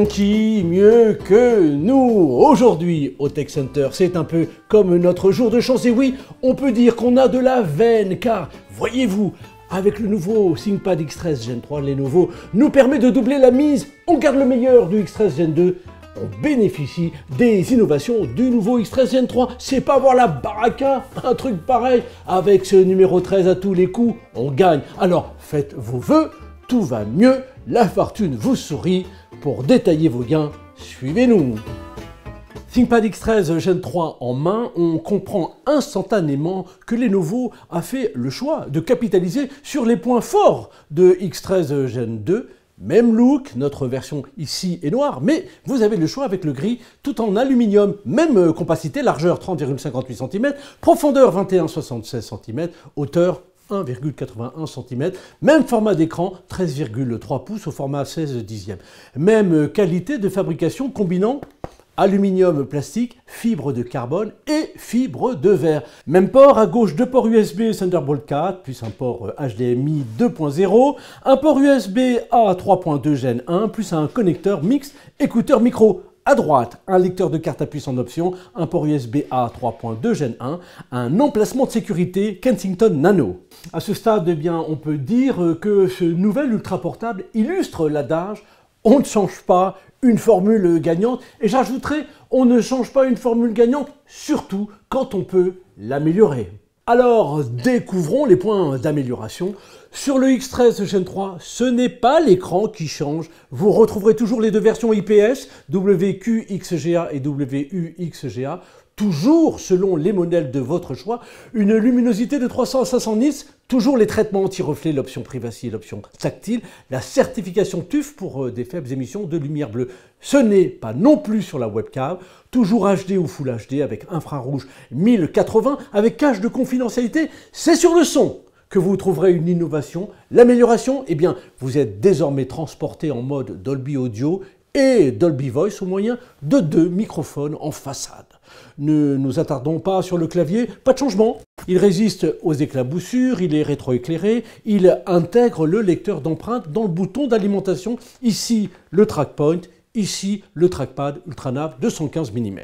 Qui mieux que nous? Aujourd'hui au Tech Center, c'est un peu comme notre jour de chance. Et oui, on peut dire qu'on a de la veine, car voyez-vous, avec le nouveau ThinkPad X13 Gen 3, Lenovo nous permet de doubler la mise. On garde le meilleur du X13 Gen 2. On bénéficie des innovations du nouveau X13 Gen 3. C'est pas voir la baraka, un truc pareil. Avec ce numéro 13 à tous les coups, on gagne. Alors faites vos vœux, tout va mieux, la fortune vous sourit. Pour détailler vos gains, suivez-nous. ThinkPad X13 Gen 3 en main, on comprend instantanément que Lenovo a fait le choix de capitaliser sur les points forts de X13 Gen 2. Même look, notre version ici est noire, mais vous avez le choix avec le gris tout en aluminium. Même compacité, largeur 30,58 cm, profondeur 21,76 cm, hauteur 1,81 cm, même format d'écran 13,3 pouces au format 16 dixième. Même qualité de fabrication combinant aluminium plastique, fibre de carbone et fibre de verre. Même port, à gauche deux ports USB Thunderbolt 4, plus un port HDMI 2.0, un port USB A 3.2 Gen 1, plus un connecteur mixte écouteur micro. À droite, un lecteur de carte à puce en option, un port USB A 3.2 Gen 1, un emplacement de sécurité Kensington Nano. À ce stade, eh bien, on peut dire que ce nouvel ultra portable illustre l'adage « on ne change pas une formule gagnante » et j'ajouterai « on ne change pas une formule gagnante, surtout quand on peut l'améliorer ». Alors, découvrons les points d'amélioration. Sur le X13 Gen 3, ce n'est pas l'écran qui change. Vous retrouverez toujours les deux versions IPS, WQXGA et WUXGA, toujours selon les modèles de votre choix. Une luminosité de 300 à 500 nits, toujours les traitements anti-reflets, l'option privacy et l'option tactile, la certification TÜV pour des faibles émissions de lumière bleue. Ce n'est pas non plus sur la webcam, toujours HD ou Full HD avec infrarouge 1080, avec cache de confidentialité. C'est sur le son que vous trouverez une innovation. L'amélioration, eh bien, vous êtes désormais transporté en mode Dolby Audio et Dolby Voice au moyen de deux microphones en façade. Ne nous attardons pas sur le clavier, pas de changement. Il résiste aux éclaboussures, il est rétroéclairé, il intègre le lecteur d'empreintes dans le bouton d'alimentation. Ici, le trackpoint, ici, le trackpad Ultranav 215 mm.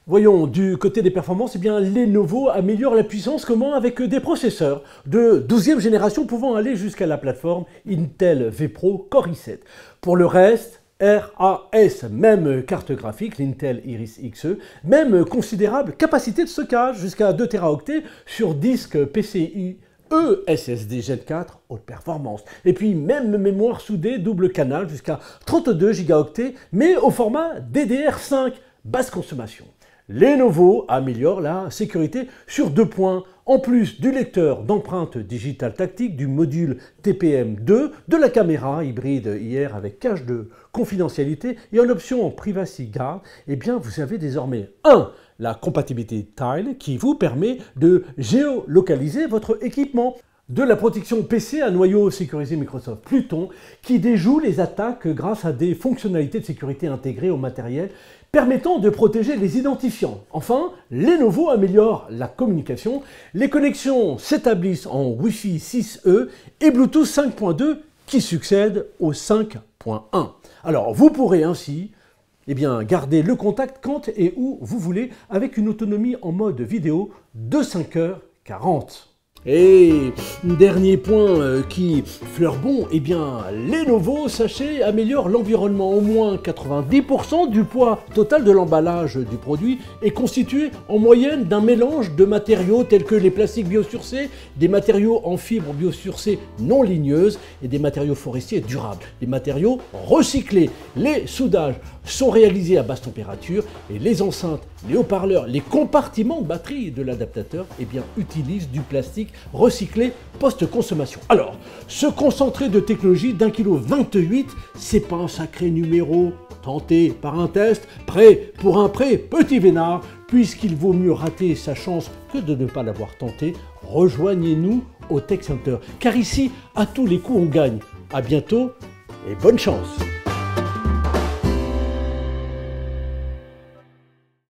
Voyons, du côté des performances, eh bien, Lenovo améliore la puissance comment avec des processeurs de 12e génération pouvant aller jusqu'à la plateforme Intel vPro Core i7. Pour le reste, RAS, même carte graphique, l'Intel Iris Xe, même considérable capacité de stockage jusqu'à 2 Teraoctets sur disque PCIe SSD Gen 4 haute performance. Et puis même mémoire soudée double canal jusqu'à 32 Go, mais au format DDR5, basse consommation. Lenovo améliore la sécurité sur deux points, en plus du lecteur d'empreintes digitales tactiques, du module TPM2, de la caméra hybride IR avec cache de confidentialité et en option Privacy Guard, eh bien vous avez désormais la compatibilité Tile qui vous permet de géolocaliser votre équipement. De la protection PC à noyau sécurisé Microsoft Pluton qui déjoue les attaques grâce à des fonctionnalités de sécurité intégrées au matériel permettant de protéger les identifiants. Enfin, Lenovo améliore la communication. Les connexions s'établissent en Wi-Fi 6E et Bluetooth 5.2 qui succède au 5.1. Alors, vous pourrez ainsi garder le contact quand et où vous voulez avec une autonomie en mode vidéo de 5h40. Et dernier point qui fleure bon, eh bien Lenovo, sachez, améliore l'environnement. Au moins 90% du poids total de l'emballage du produit est constitué en moyenne d'un mélange de matériaux tels que les plastiques biosourcés, des matériaux en fibres biosourcées non ligneuses et des matériaux forestiers durables, des matériaux recyclés. Les soudages sont réalisés à basse température et les enceintes, les haut-parleurs, les compartiments de batterie de l'adaptateur utilisent du plastique recyclé post-consommation. Alors, ce concentré de technologie d'1,28 kg, c'est pas un sacré numéro tenté par un test, prêt pour un prêt petit vénard, puisqu'il vaut mieux rater sa chance que de ne pas l'avoir tenté. Rejoignez-nous au Tech Center, car ici, à tous les coups, on gagne. À bientôt et bonne chance.